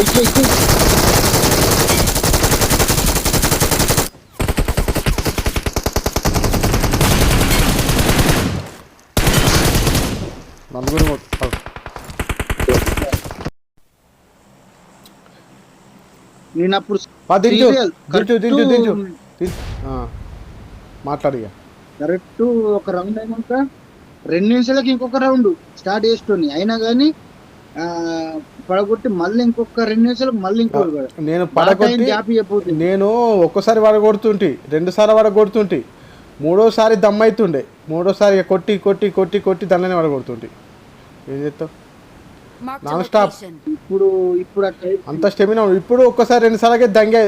ఎక్కి నలుగురు నేను అప్పుడు దించు సీరియల్ దించు దించు దించు మాట్లాడు ఇక. కరెక్ట్ ఒక రౌండ్ అయినాక 2 నిమిషాలకి ఇంకొక రౌండ్ స్టార్ట్ చేస్తుంది అయినా కానీ పడగొట్టి మళ్ళీ ఇంకొక 2 నిమిషాలకు మళ్ళీ ఇంకోటి కూడా నేను బాగా టైం పడగొట్టి గ్యాప్ ఇవ్వబోతుంది. నేను ఒక్కసారి వడగొడుతుంటి, 2 సార్లు వడగొడుతుంటి, 3ఓసారి దమ్మైతుండే, 3ఓసారి ఇక కొట్టి కొట్టి కొట్టి కొట్టి దానిలోనే వడగొడుతుంటి. ఏం చేస్తావు? నాన్ స్టాప్ ఇప్పుడు ఇప్పుడు అంత స్టెమినా. ఇప్పుడు ఒక్కసారి 2 సార్లకే దంగే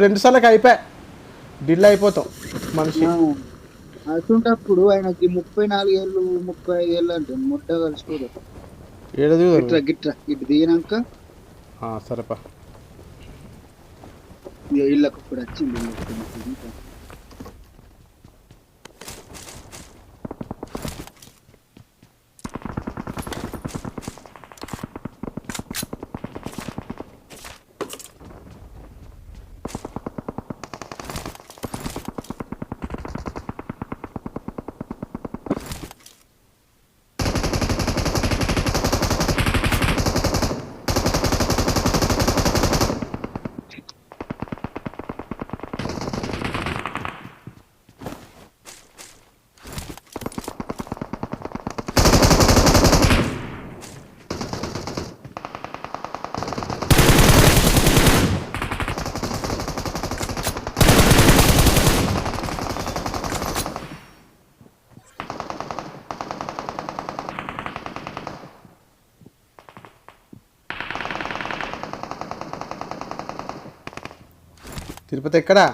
2 సార్లకి అయిపోయా, డిల్ అయిపోతాం మనిషి. అటువంటప్పుడు ఆయనకి 34 ఏళ్ళు 35 ఏళ్ళు అంటే ముడ్డ కలిసిపోదు. ఏడది గిట్రా గిట్రా ఇటు దిగినాక సరేపా. ఇళ్ళకు ఇప్పుడు వచ్చింది. తిరుపతి ఎక్కడా?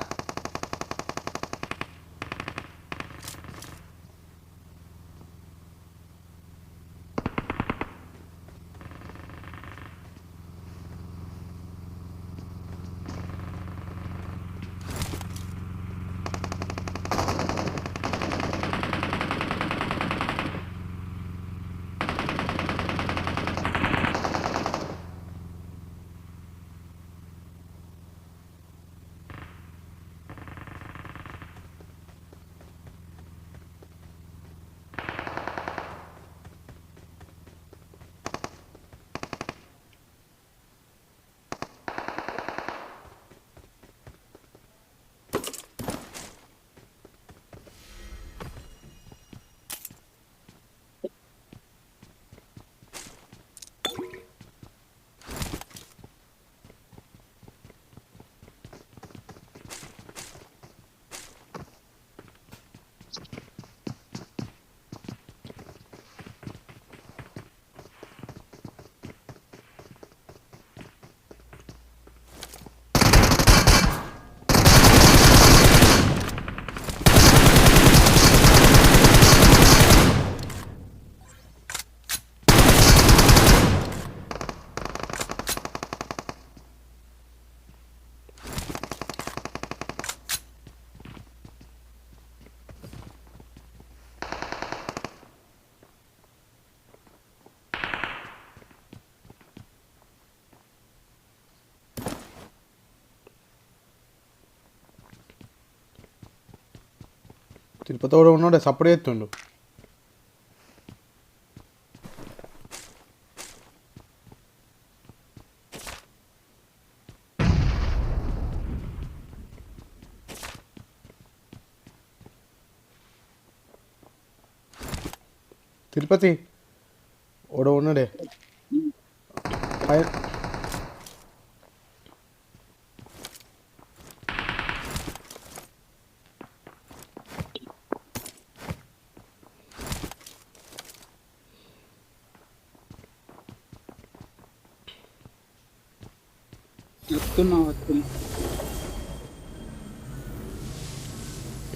తిరుపతి కూడా ఉన్నాడే సప్పుడు ఎత్తుండు. తిరుపతి ఓడో ఉన్నాడే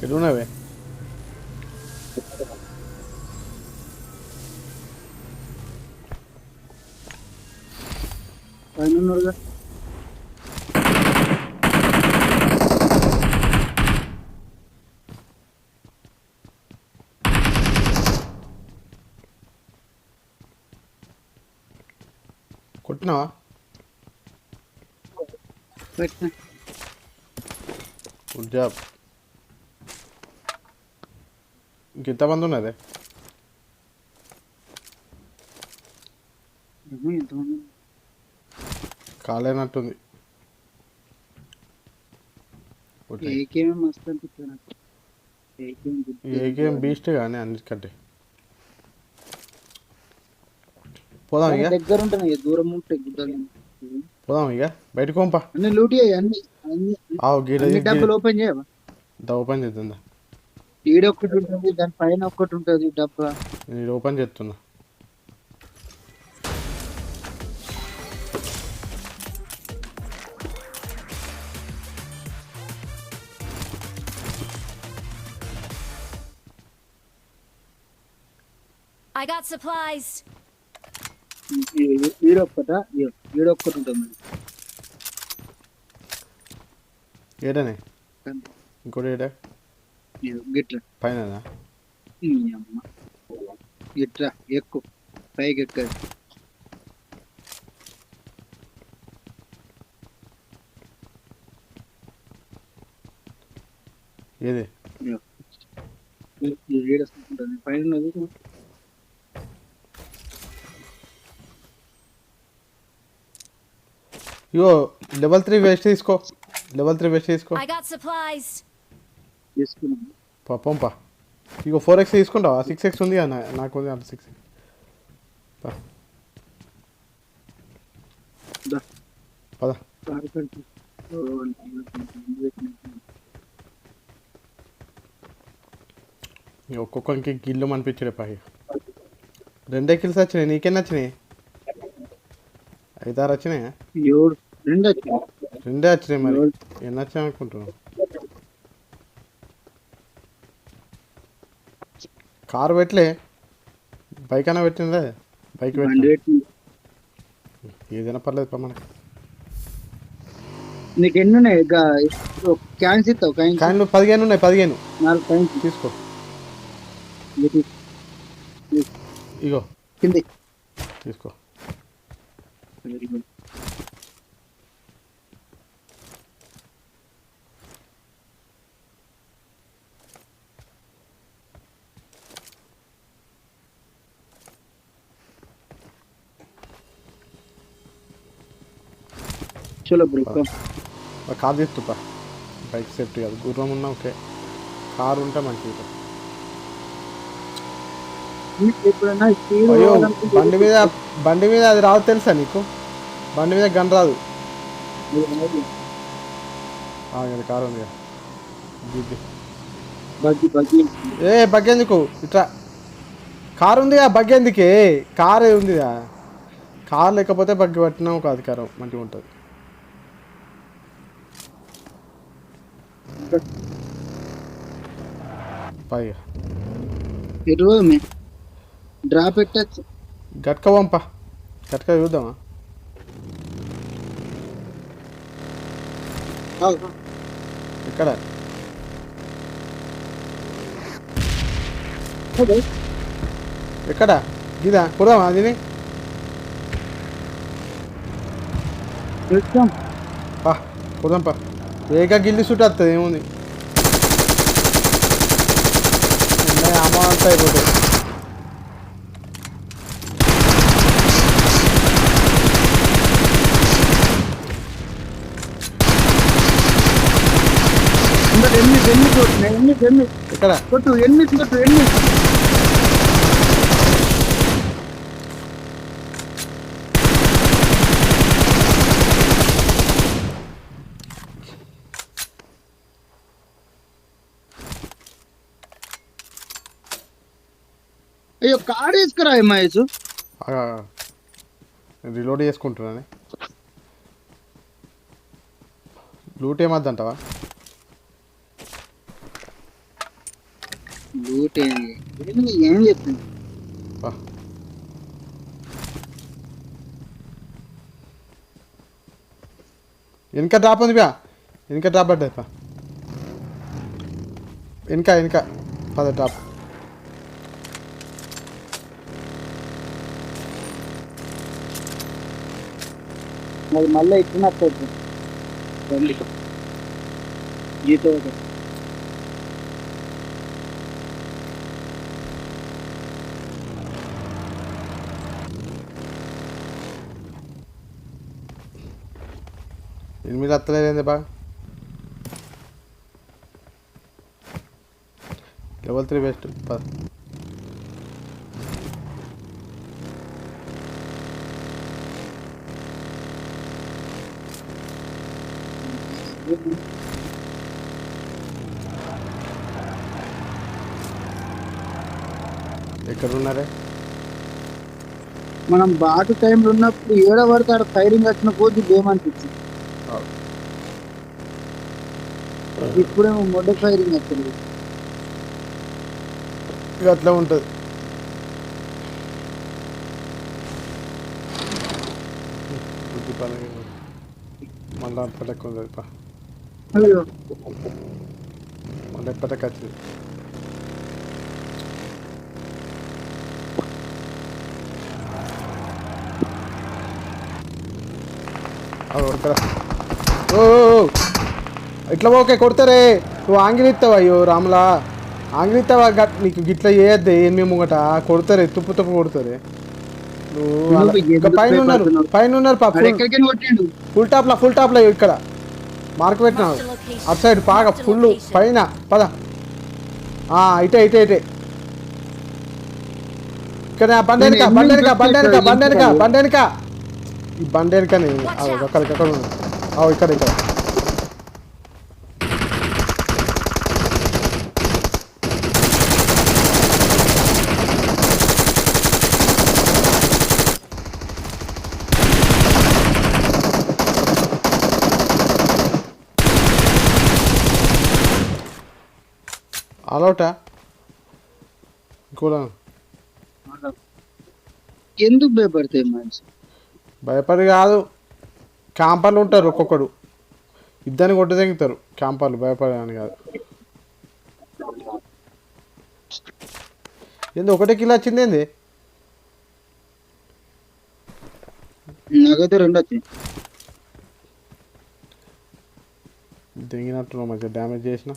ఎడున్నావే? పైన కొట్టినావా? పెట్టిన. Good job. ఇంకెంతమంది ఉన్నదే? ఎంతమంది? కాలేనట్టుంది. ఏకేమే మస్తు అనిపిస్తుంది నాకు. ఏకేం బీస్ట్ కానీ అన్నిటికంటే. పోదాం ఇక, దగ్గర ఉంటాను, దూరం ఉంటాయి గుడ్డలు. పోదాం ఇక బయటకు పంపా. అన్ని లూటీ అన్ని అన్ని అన్ని డబ్బులు ఓపెన్ చేయవా? ఓపెన్ చేస్తుందా? ఈడ ఒక్కటి ఉంటుంది, దాని పైన ఒక్కటి ఉంటుంది డబ్బా. నేను ఓపెన్ చేస్తున్నా. I got supplies. ఈడొక్కటా? ఈడొక్కటి ఉంటుంది. ఏడనే ఇంకోటి ఏడా? గిట్ల పైన అమ్మ గిట్లా ఎక్కువ పైకి ఎక్కదు. ఏది? ఈడొస్తుంటుంది పైన ఉన్నది. ఇగో లెవెల్ 3 వేస్ట్ తీసుకో. లెవెల్ 3 వేస్ట్ తీసుకో. I got supplies. తీసుకున్నాను. పంపా. ఇగో 4x తీసుకుంటావా? 6x ఉంది అన్న, నాకు ఉంది అంత 6x. పద. ఒక్కొక్కరికి గిల్లు అనిపించాడు పై. 2 కిల్స్ వచ్చినాయి. నీకెన్ని వచ్చినాయి? 5-6 వచ్చినాయా? 2 వచ్చినాయి. మరి ఎన్ని వచ్చాయి అనుకుంటున్నావు? కారు పెట్టలే, బైక్ అన్నా పెట్టిందే. బైక్ పెట్టి ఏదైనా పర్లేదు పా మనకి. నీకు ఎన్ని ఉన్నాయి? క్యాన్స్ ఇస్తావు? క్యాన్లు 15 ఉన్నాయి. 15 4 క్యాన్స్ తీసుకో. ఇగో కింది తీసుకో. Very good. చలో బ్రో. కారు తీస్తుపా. బైక్ సేఫ్టీ కాదు, గుర్రం ఉన్నా ఓకే, కారు ఉంటే మంచిది. అయ్యో బండి మీద అది రాదు తెలుసా నీకు? బండి మీద గన్ రాదు. కారు ఉంది. బగ్గి ఎందుకు ఇట్లా? కారు ఉంది, బగ్గి ఎందుకే? కారు ఉంది. కారు లేకపోతే బగ్గి పట్టినా ఒక అధికారం మంచిగా ఉంటుంది. పైగా డ్రాప్ పెట్టచ్చు. గట్క పంప. గట్క చూద్దామా? ఇక్కడ ఎక్కడ ఇదా? కుడదామా అది? పా కుదాం పా. వేగా గిల్లి చుట్టూ వస్తుంది. ఏముంది అమౌంట్ అయిపోతుంది. ఇక్కడ కొట్టు 8 కొట్టు 8. అయ్యో కార్ వేసుకురా మహేష్. రిలోడ్ చేసుకుంటున్నాను. లూట్ ఏమద్దంటావా? లూట్ ఏం చెప్తుంది? వెనక డ్రాప్ ఉంది బా. వెనక డ్రాప్ పడ్డది పా. వెనక పద డ్రాప్. అది మళ్ళీ ఇచ్చినట్టు బండి జీతో ఎనిమిది వస్తలేదేంది బా లెవెల్ 3 బెస్ట్ ఎక్కడ ఉన్నారే మనం బాటు టైంలో ఉన్నప్పుడు ఏడో వరకు ఆడ ఫైరింగ్ వచ్చిన పోతే ఏమనిపించింది. ఇప్పుడేమో మొడ్డ ఫైరింగ్ వచ్చింది. ఇక అట్లా ఉంటుంది. మళ్ళీ ఎప్పటికి ఉంది అయ్యో మళ్ళీ ఎప్పటికి వచ్చింది. ఓ ఇట్లా ఓకే కొడతారే నువ్వు ఆంగిలిస్తావా? అయ్యో రాములా ఆంగిలిస్తావా? నీకు గిట్లా చేయద్దే ఏమి ముంగట కొడతారే తుప్పు తుప్పు కొడతారే. నువ్వు పైన ఉన్నారు ఫుల్ టాప్లో ఇక్కడ మార్క్ పెట్టినావు అటు సైడ్ బాగా ఫుల్ పైన పద ఇటే ఇక్కడ బండెనక ఈ బండెనకని అక్కడ ఇక్కడ అలౌటా కూడా ఎందుకు భయపడతాయి మనిషి? భయపడి కాదు, క్యాంపర్లు ఉంటారు ఒక్కొక్కడు ఇద్దరిని కొట్టు తెగుతారు క్యాంపర్లు. భయపడని కాదు. ఏంది ఒకటే కిలో వచ్చింది ఏంది? నాకైతే 2 వచ్చింది. దిగినట్టు మంచిగా డ్యామేజ్ చేసిన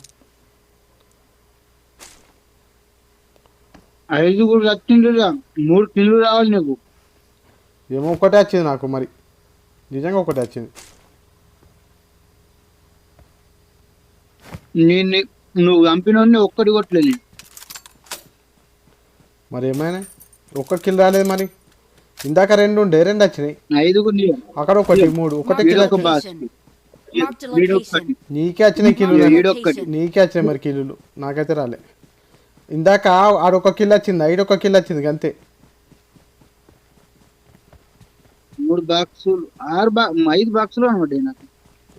5 కూడా వచ్చిండు. 3 కిల్లు రావాలి నీకు. ఏమో ఒకటే వచ్చింది నాకు, మరి నిజంగా ఒకటే వచ్చింది. నువ్వు చంపినోడిని ఒక్కటి కొట్టలేదు. మరి ఏమైనా ఒక్క కిల్ రాలేదు. మరి ఇందాక 2 ఉండే 2 వచ్చినాయి. 5 కూడా అక్కడ ఒకటి 3 ఒకటే కిల్ నీకే వచ్చినాయి కిల్లులు. నీకే వచ్చినాయి మరి కిల్లులు, నాకైతే రాలే. ఇందాక ఆడొక కిల్ వచ్చింది, 5 కిల్ వచ్చింది అంతే. 3 బాక్సులు 5 బాక్సులు అనమాట నాకు.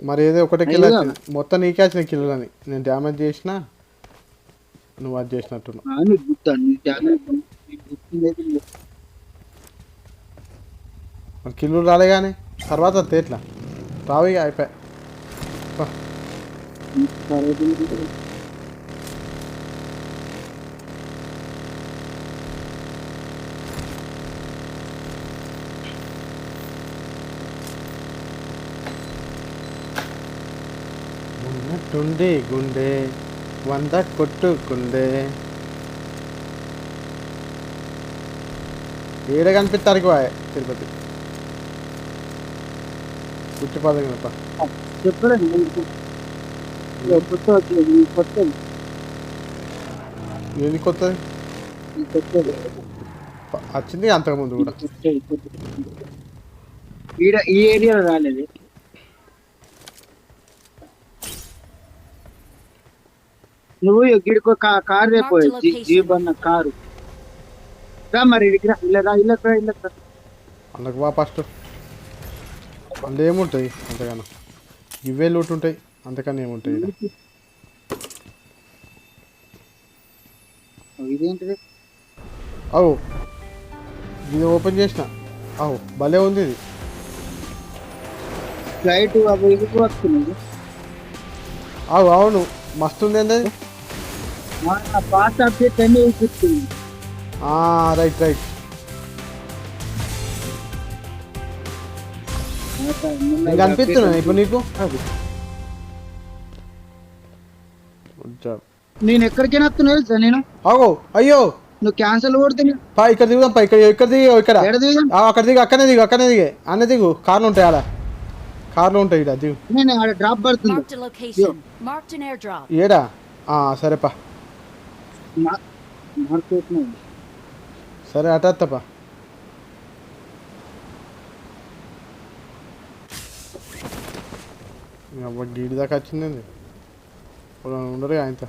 మరి ఏదో ఒకటే కిల్ వచ్చింది. మొత్తం నీకే వచ్చిన కిల్లులు అని నేను డ్యామేజ్ చేసిన, నువ్వు అది చేసినట్టున్నావు. మరి కిల్లులు రాలే కానీ తర్వాత వస్తే ఎట్లా రావు? ఇక అయిపోయా. ఉన్నట్టుండి గుండె 100 కొట్టుకుండే. ఏడ కనిపిస్తారు తిరుపతి పుట్టిపాదం కనుక ఏది కొత్తది వచ్చింది అంతకుముందు కూడా. ఈ ఏరియాలో రాలేదు. నువ్వు గిడికో కారు రేపోయి జీప్ అన్న కారు రా. మరి ఇలా అందుకు బా ఫస్ట్ అందులో ఏముంటాయి అంతగానో? ఇవే లూట్ ఉంటాయి, అంతకన్నా ఏముంటాయి? ఇదేంటిది? అవు ఇది ఓపెన్ చేసిన. అవు భలే ఉంది ఇది. ఫ్లైట్ అవి ఇదికి వస్తున్నాయి. అవును మస్తు ఉంది. ఏంది పాత అప్డేట్ అన్ని చూపిస్తుంది. రైట్ ఇంకా అనిపిస్తున్నా ఇప్పుడు నీకు? Good job. నేను ఎక్కడికైనా వస్తున్నా తెలుసా నేను. ఆగో అయ్యో నువ్వు క్యాన్సల్ కొడితే పా ఇక్కడ దిగుదాం పా ఇక్కడ దిగు ఇక్కడ ఎక్కడ దిగుదాం? అక్కడ దిగు అక్కడనే దిగే అన్న దిగు కార్లు ఉంటాయి ఆడ కార్లు ఉంటాయి ఇక్కడ దిగు నేను ఆడ డ్రాప్ పడుతుంది. Marked a location. Marked an airdrop. ఏడా సరేపా మార్కెట్ను సరే అటత్తపా గీడి దాకా వచ్చిందండి ఉండరు ఆయనతో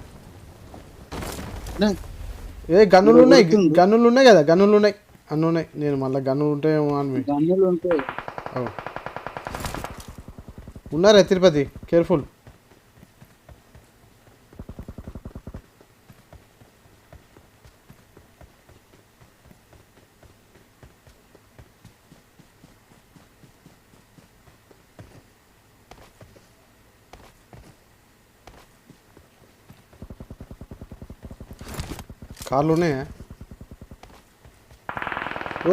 ఏ గన్నులు ఉన్నాయి కదా గన్నులు ఉన్నాయి అన్నీ ఉన్నాయి నేను మళ్ళీ గన్నులు ఉంటాయేమో అని గన్నులు ఉంటాయి. ఉన్నారా తిరుపతి కేర్ఫుల్. కార్లు ఉన్నాయా ఓ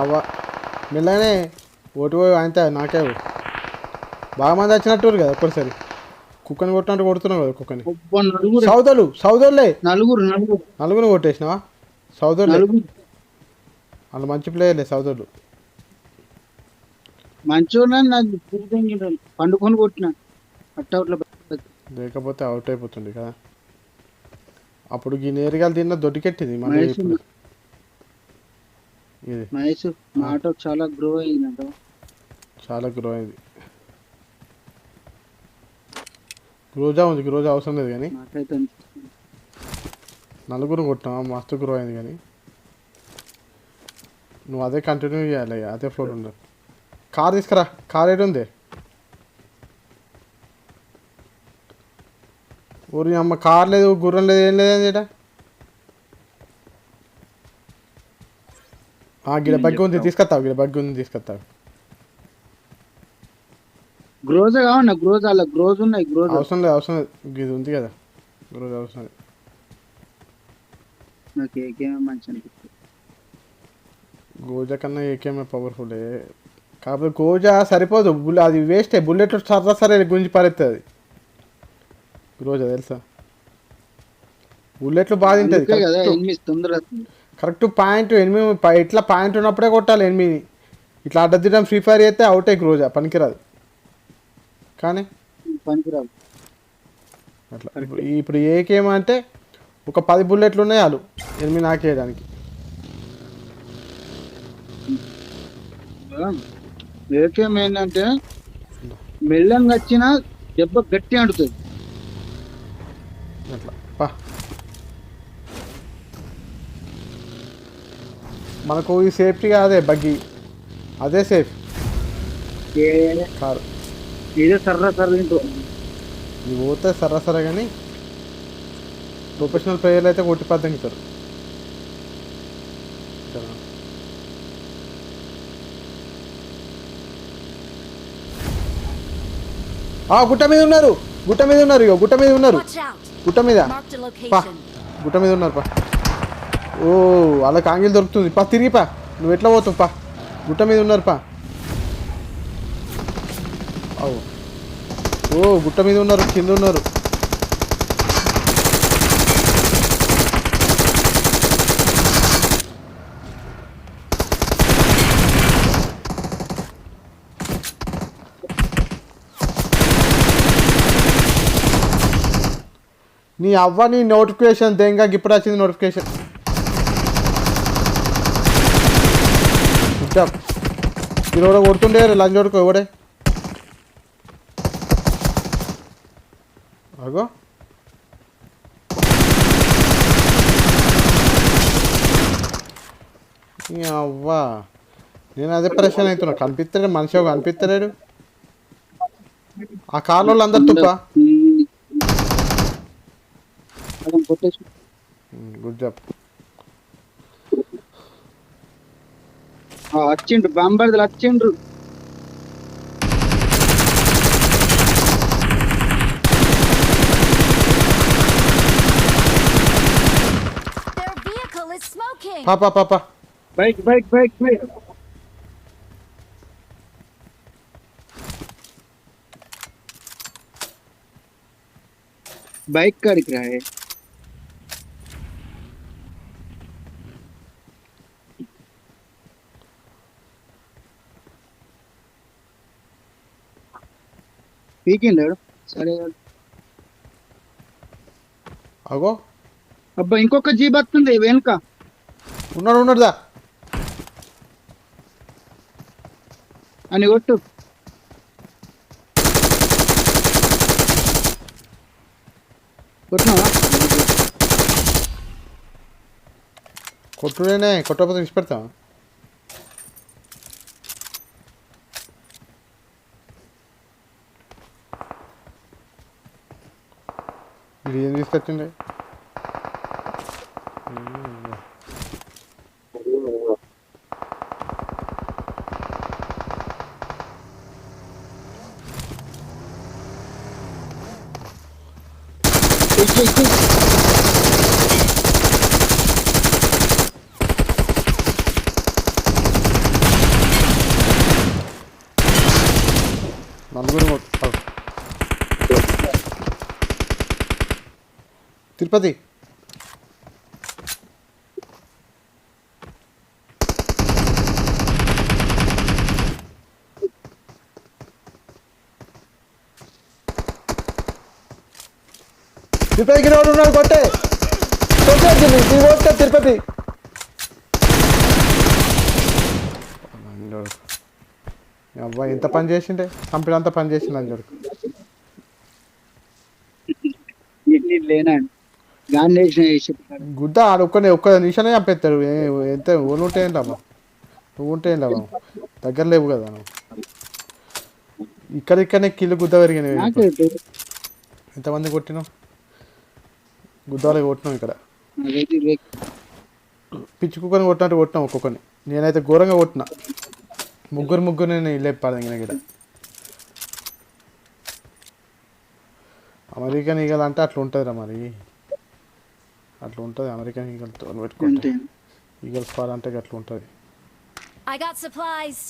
అవ్వ మెల్లగానే ఓటు పోయి ఆయనతో నాకే బాగా మంది వచ్చినట్టు కదా ఒక్కసారి కుక్కని కొట్టినట్టు కొడుతున్నావు కదా కుక్కని. సౌదోళ్ళే నలుగురు కొట్టేసినావా సౌదోళ్ళే వాళ్ళు మంచి ప్లేయర్లే సౌదోళ్ళు మంచిగా పండుకొని కొట్టిన అట్టౌట్లో లేకపోతే అవుట్ అయిపోతుంది కదా. అప్పుడు ఈ నేరుగా తిన్న దొడ్డికెట్టింది మన ఇది మహేష్ ఆటో చాలా గ్రో అయిందంట. చాలా గ్రో అయింది. గ్రోజా ఉంది గ్రోజా అవసరం లేదు కానీ నలుగురు కొట్టినా మస్తు గ్రో అయింది కానీ నువ్వు అదే కంటిన్యూ చేయాలి అదే ఫ్లోర్ ఉండదు. కార్ తీసుకురా కార్ ఏడు ఉంది ఊరి అమ్మ కార్ లేదు గుర్రం లేదు ఏం లేదు ఏట గిడ బగ్గి ఉంది తీసుకొస్తావు గిడ బగ్గి ఉంది తీసుకొస్తావు. గ్రోజా కావన్నా గ్రోజా అలా గ్రోజ్ ఉన్నాయి గ్రోజ్ అవసరం లేదు ఇది ఉంది కదా గ్రోజ్ అవసరం లేదు. నాకు ఏకేమే మంచి అనిపిస్తుంది. గోజా కన్నా ఏకేమే పవర్ఫుల్ కాకపోతే గోజా సరిపోదు అది వేస్టే బుల్లెట్ సరే గుంజి పారేస్తుంది రోజా తెలుసా బుల్లెట్లు బాగా తింటుంది కరెక్ట్ పాయింట్ ఎనిమిది ఇట్లా పాయింట్ ఉన్నప్పుడే కొట్టాలి ఎనిమిది ఇట్లా అడ్డదిడ్డం ఫ్రీ ఫైర్ అయితే అవుట్ అయ్యి రోజా పనికిరాదు కానీ పనికిరాదు అట్లా. ఇప్పుడు ఏకేమంటే ఒక 10 బుల్లెట్లు ఉన్నాయి చాలు 8 నాకేయడానికి. ఏకేం ఏంటంటే మెల్లంగా వచ్చిన దెబ్బ గట్టి అంటుతుంది అట్లా పా మనకు ఈ సేఫ్టీ కాదే బగ్గి అదే సేఫ్ కారు ఇదే సర్రా ఇవి పోతే సరే కానీ ప్రొఫెషనల్ ప్లేయర్లు అయితే కొట్టి పద్దెంగుతారు. గుట్ట మీద ఉన్నారు ఇగో గుట్ట మీద ఉన్నారు గుట్ట మీద పా గుట్ట మీద ఉన్నారు పా. ఓ వాళ్ళకి ఆంగిల్ దొరుకుతుంది పా తిరిగి పా నువ్వు ఎట్లా పోతావు పా గుట్ట మీద ఉన్నారు పా. ఓ గుట్ట మీద ఉన్నారు కింద ఉన్నారు. నీ అవ్వ నీ నోటిఫికేషన్ దేంగా ఇప్పుడు వచ్చింది నోటిఫికేషన్. మీరు కూడా కొడుతుండే లంచ్ కొడుకో ఎవడే అగో నీ అవ్వ నేను అదే ప్రశ్న అవుతున్నా కనిపిస్తాడు మనిషి కనిపిస్తలేడు ఆ కార్లో వాళ్ళు అందరు తుప్ప. గుడ్ జాబ్ వచ్చిండ్రు బాంబర్దులు వచ్చిండ్రు. Their vehicle is smoking. పాపా బైక్ బైక్ కాడికి రా పీకిండాడు సరే అగో అబ్బా ఇంకొక జీప్ వస్తుంది వెనుక ఉన్నాడు ఉన్నాడుదా అని కొట్టు కొట్టినావా కొట్టుడేనే కొట్టకపోతే విడిచిపెడతాం ఇది ఏం తీసుకొచ్చిండే చెయ్యి నలుగురు తిరుపతి తిరుపతికి రోడ్డు ఉన్నాడు కొట్టే కొట్టే తిరుపతి అబ్బాయి ఎంత పని చేసిండే కంపెనీ పని చేసిండు అని చూడు లేనా గాలి వేసిన గుద్ద ఆడు ఒక్క నిమిషానే చంపేస్తాడు ఎంత ఊళ్ళు ఉంటే ఏం లాభం నువ్వు ఉంటే ఏం లాభం దగ్గర లేవు కదా నువ్వు ఇక్కడిక్కడనే కిల్లు గుద్ద పెరిగినాయి ఎంతమంది కొట్టినావు గుద్దవాళ్ళకి కొట్టినాం ఇక్కడ పిచ్చి కుక్కని కొట్టినట్టు కొట్టినాం ఒక్కొక్కరిని నేనైతే ఘోరంగా కొట్టిన ముగ్గురు నేను లేపాలి ఇక్కడ అమెరికన్ ఈగల్ అంటే అట్లా ఉంటుందిరా మరి అట్లా ఉంటుంది అమెరికన్ ఈగల్తో పెట్టుకుంటే ఈగల్ స్పార్ అంటే అట్లా ఉంటుంది I got supplies.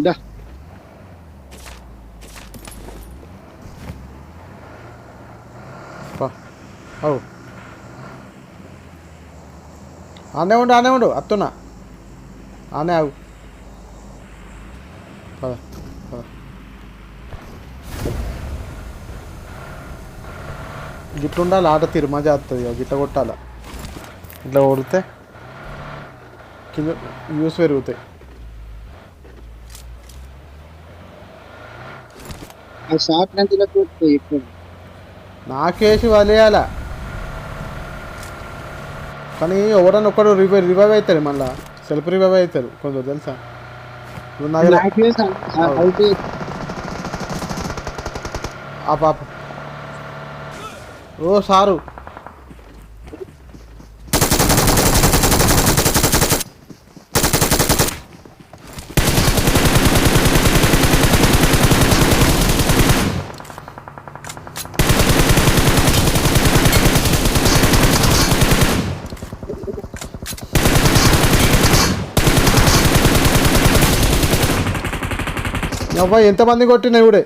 దా అవు ఆనే ఉండు అత్తున్నా ఆనే ఆగు పద పద గిట్ల ఉండాలి ఆట తీరు మజా వస్తుంది గిట్ల కొట్టాల ఇట్లా కొడితే కింద యూస్ పెరుగుతాయి షార్ట్ నంతిలో ఇప్పుడు నాకేసి వదిలేయాల కానీ ఎవరన్నా ఒకడు రివైవ్ అవుతారు మళ్ళీ సెల్ఫ్ రివైవ్ అవుతారు కొంచెం తెలుసా ఆ పాప ఓ సారు అబ్బాయి ఎంతమంది కొట్టినా ఇవిడే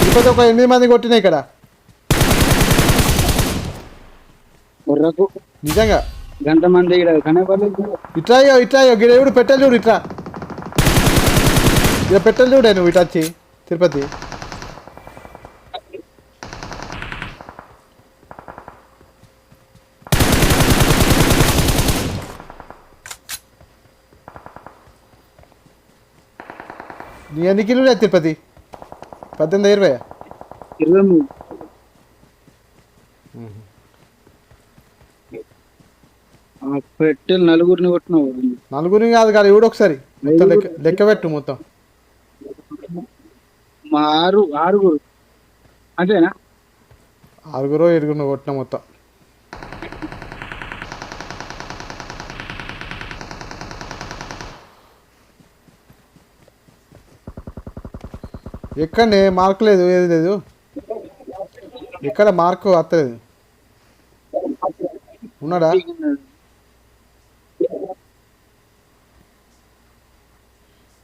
తిరుపతి ఒక 8 మంది కొట్టినా ఇక్కడ నిజంగా గంట మంది ఇట్లా గిడేవుడు పెట్టెలు చూడు ఇట్లా ఇక పెట్టెలు చూడే నువ్వు ఇటు వచ్చి తిరుపతి నీ ఎన్ని కిలోలు తిరుపతి 18 20 పెట్టెలు నలుగురిని కొట్టినావు నలుగురిని కాదు కాదు ఎవడు ఒకసారి మొత్తం లెక్క పెట్టు మొత్తం మా ఆరుగురు అంతేనా 6 7 కొట్టిన మొత్తం ఎక్కడనే మార్కు లేదు ఏది లేదు ఎక్కడ మార్కు వస్తలేదు ఉన్నాడా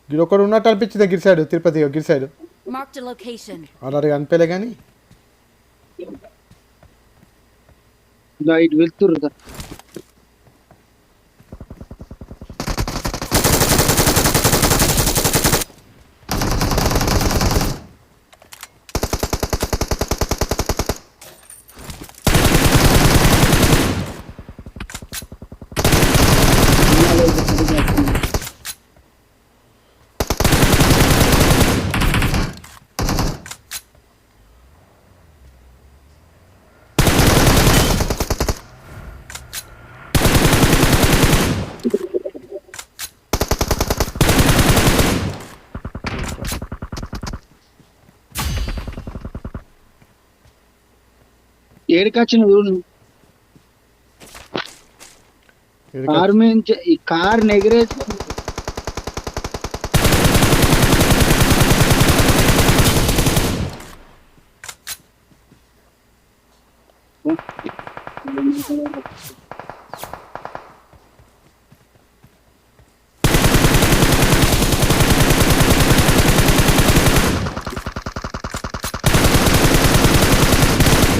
గిడి ఒకడు ఉన్నట్టు అనిపించింది Giri side Tirupati Giri side Marked a location. అలాగే అనిపించలే కానీ ఇలా ఇటు వెళ్తురు ఏడికొచ్చిన చూడు కారు మీద ఈ కారు ఎగిరేసి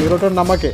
ఈరోజు నమ్మకే